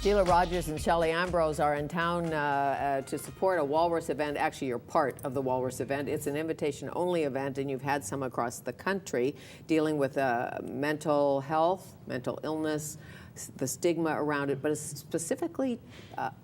Sheila Rogers and Shelley Ambrose are in town to support a Walrus event. Actually, you're part of the Walrus event. It's an invitation-only event, and you've had some across the country dealing with mental health, mental illness, the stigma around it, but it's specifically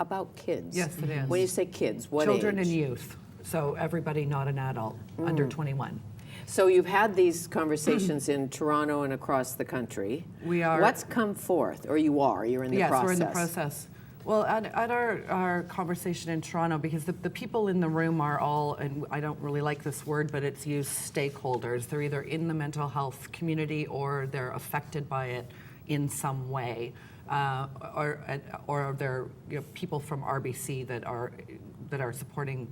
about kids. Yes, it is. When you say kids, what Children age? and youth. So everybody not an adult, under 21. So you've had these conversations in Toronto and across the country. We are. What's come forth, or you're in the yes, process? we're in the process. Well, at our conversation in Toronto, because the people in the room are all, and I don't really like this word, but it's used stakeholders. They're either in the mental health community or they're affected by it in some way, or they're people from RBC that are supporting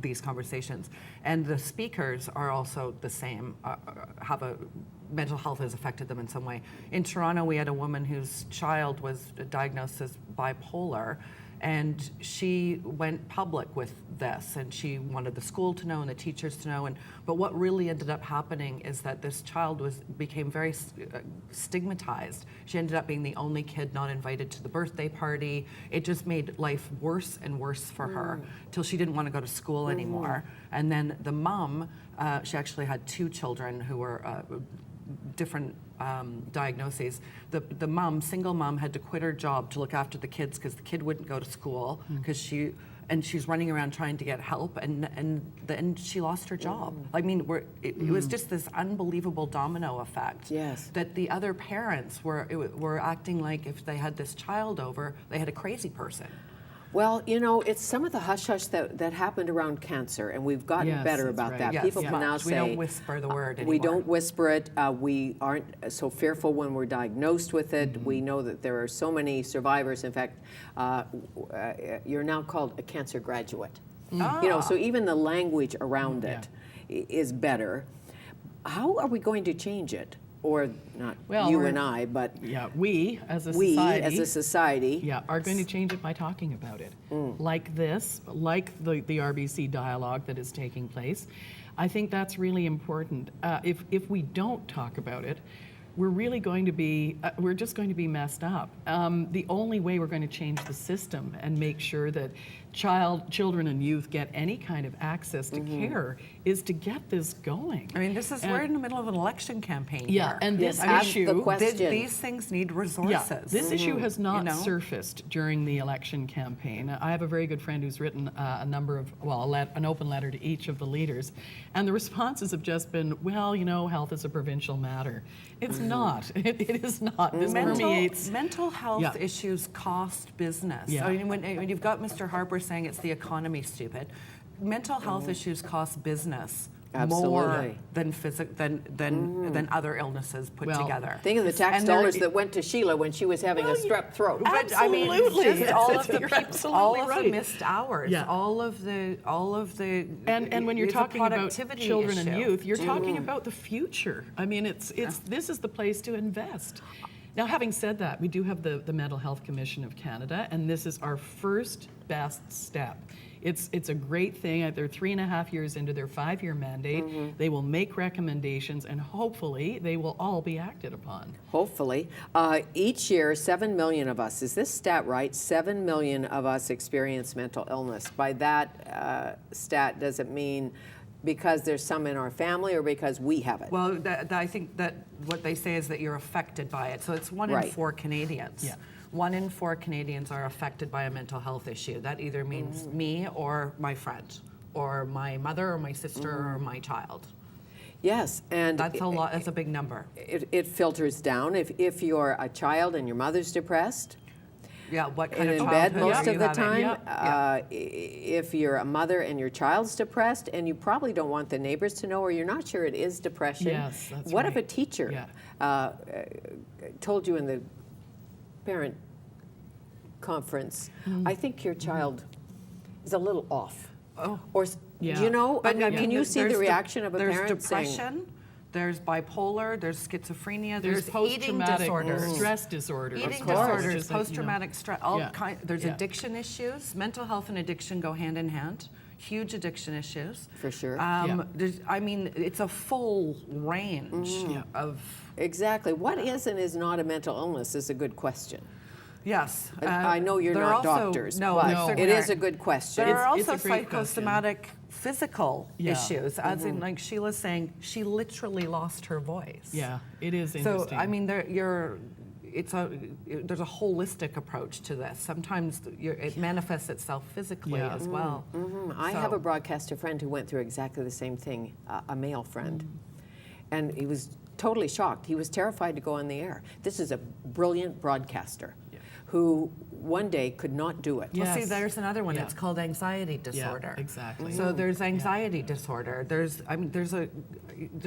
these conversations. And the speakers are also the same, mental health has affected them in some way. In Toronto, we had a woman whose child was diagnosed as bipolar, and she went public with this, and she wanted the school to know and the teachers to know. But what really ended up happening is that this child became very stigmatized. She ended up being the only kid not invited to the birthday party. It just made life worse and worse for her till she didn't want to go to school anymore. And then the mom, she actually had two children who were different diagnoses. The mom, single mom, had to quit her job to look after the kids because the kid wouldn't go to school because she's running around trying to get help, and then she lost her job. I mean, it was just this unbelievable domino effect. Yes. That the other parents were acting like if they had this child over, they had a crazy person. Well, it's some of the hush-hush that happened around cancer, and we've gotten better about right. that. Yes, People can now say... We don't whisper the word anymore. We don't whisper it. We aren't so fearful when we're diagnosed with it. We know that there are so many survivors. In fact, you're now called a cancer graduate. So even the language around it is better. How are we going to change it? Or not you and I, but we as a society are going to change it by talking about it. Like this, like the RBC dialogue that is taking place. I think that's really important. If we don't talk about it, we're really going to be, we're just going to be messed up. The only way we're going to change the system and make sure that children and youth get any kind of access to care is to get this going. I mean, we're in the middle of an election campaign here. And this issue, these things need resources. This issue has not surfaced during the election campaign. I have a very good friend who's written a number of, an open letter to each of the leaders, and the responses have just been, health is a provincial matter. It's not. It is not. This permeates. Mental health issues cost business. I mean, when you've got Mr. Harper saying it's the economy, stupid, mental health issues cost business more than other illnesses put together. Think of the tax dollars that went to Sheila when she was having a strep throat. But I mean, just all of the missed hours, all of the and when you're talking about children and youth, you're talking about the future. I mean, this is the place to invest. Now, having said that, we do have the Mental Health Commission of Canada, and this is our first best step. It's a great thing. They're 3.5 years into their 5-year mandate. They will make recommendations, and hopefully they will all be acted upon. Hopefully. Each year, 7 million of us, is this stat right? 7 million of us experience mental illness. By that stat, does it mean because there's some in our family or because we have it? Well, I think that what they say is that you're affected by it. So it's 1 in 4 Canadians. Yeah. 1 in 4 Canadians are affected by a mental health issue. That either means me or my friend, or my mother or my sister or my child. Yes, and that's a lot. That's a big number. It filters down. If you're a child and your mother's depressed, what kind of in bed most of the time. If you're a mother and your child's depressed, and you probably don't want the neighbors to know, or you're not sure it is depression. Yes, that's what right. if a teacher told you in the parent conference, I think your child is a little off. Or but can you see the reaction of a parent? There's depression. There's bipolar, there's schizophrenia, there's eating post-traumatic disorders, stress disorders, eating disorders, post-traumatic stress, there's addiction issues. Mental health and addiction go hand in hand. Huge addiction issues. For sure. I mean, it's a full range of... Exactly. What is and is not a mental illness is a good question. Yes. I know you're there not are also- doctors, no, but they it certainly is a aren't. good question. There are It's also a great question. psychosomatic physical Yeah. issues, as in, like Sheila's saying, she literally lost her voice. Yeah, it is So, interesting. I mean, there's a holistic approach to this. Sometimes it manifests itself physically Yeah. as well. I have So- a broadcaster friend who went through exactly the same thing, a male friend. And he was totally shocked. He was terrified to go on the air. This is a brilliant broadcaster who one day could not do it. Yeah. Well, see, Yes. there's another one. Yeah. It's called anxiety disorder. exactly. So there's anxiety disorder. There's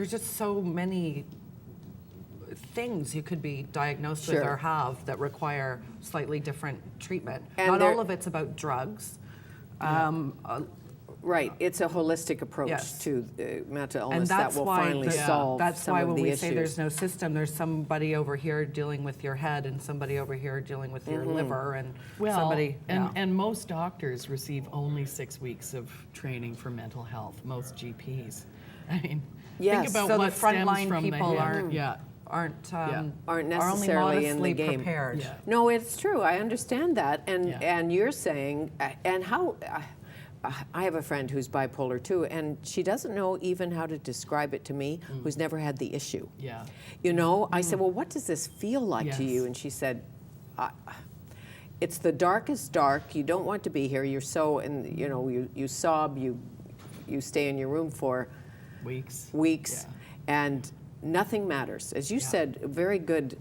just so many things you could be diagnosed with Sure. or have that require slightly different treatment. And Not there- all of it's about drugs. Right, it's a holistic approach Yes. to mental And illness that that's will why finally solve that's some why of when the we issues. say there's no system, there's somebody over here dealing with your head and somebody over here dealing with your liver and Well, somebody. and most doctors receive only 6 weeks of training for mental health, most GPs. I mean, Yes. think about So the what stems frontline from people the head. aren't- Yeah, aren't Aren't are only necessarily in the modestly game. prepared. Yeah. No, it's true. I understand that, and Yeah. and you're saying, and how. I have a friend who's bipolar too, and she doesn't know even how to describe it to me, who's never had the issue. yeah. You know, I said, well, what does this feel like to Yes. you? And she said, it's the darkest dark. You don't want to be here. You're so, and you know, you sob, you stay in your room for Weeks. weeks, Yeah. and nothing matters. As you said, a very good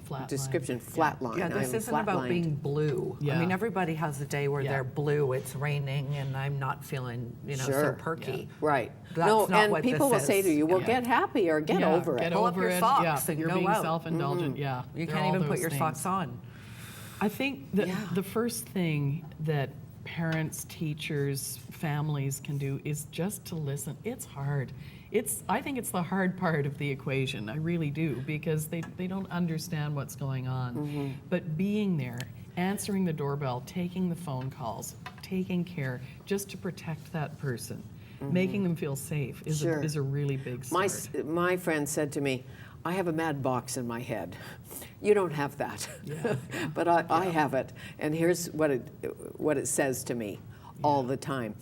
Flatline. description, flatline. Yeah, this I'm isn't about flatlined. being blue. I Yeah. mean, everybody has a day where Yeah. they're blue, it's raining, and I'm not feeling, so Sure. perky. Right. That's no, not and what people this will say is. to you, well, Yeah. get happy or get Yeah, over it. Get Pull up over your it. socks Yeah, and you're go being out. self-indulgent. Yeah, You they're can't all even put those your things. socks on. I think that Yeah. the first thing that parents, teachers, families can do is just to listen. It's hard. I think it's the hard part of the equation. I really do, because they don't understand what's going on. But being there, answering the doorbell, taking the phone calls, taking care just to protect that person, making them feel safe is Sure. a really big start. My friend said to me, I have a mad box in my head. You don't have that. Yeah. But I have it. And here's what it says to me all the time.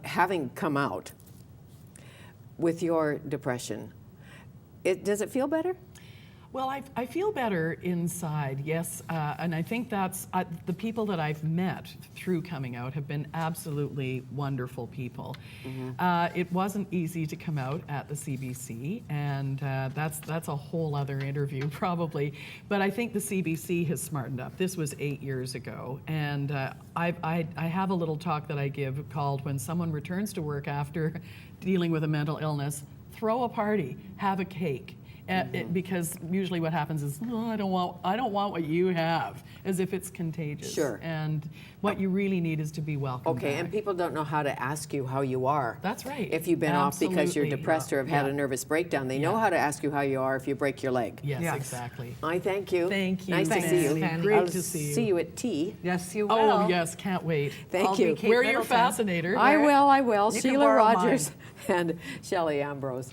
Having come out with your depression, does it feel better? Well, I feel better inside, yes, and I think that's the people that I've met through coming out have been absolutely wonderful people. It wasn't easy to come out at the CBC, and that's a whole other interview probably. But I think the CBC has smartened up. This was 8 years ago, and I have a little talk that I give called "When Someone Returns to Work After Dealing with a Mental Illness, Throw a Party, Have a Cake." Because usually what happens is, oh, I don't want what you have, as if it's contagious. Sure. And what you really need is to be welcomed Okay, back. and people don't know how to ask you how you are. That's right. If you've been off because you're Absolutely. depressed or have had Yeah. a nervous breakdown, they know Yeah. how to ask you how you are if you break your leg. Yes, Yes. exactly. I thank you. Thank you. Nice to see you. Fanny. Great I'll to see you. See you at tea. Yes, you will. Oh, yes, can't wait. Thank I'll you. be Kate Wear your Middleton. fascinator. I will. You can Sheila borrow Rogers and Shelley Ambrose.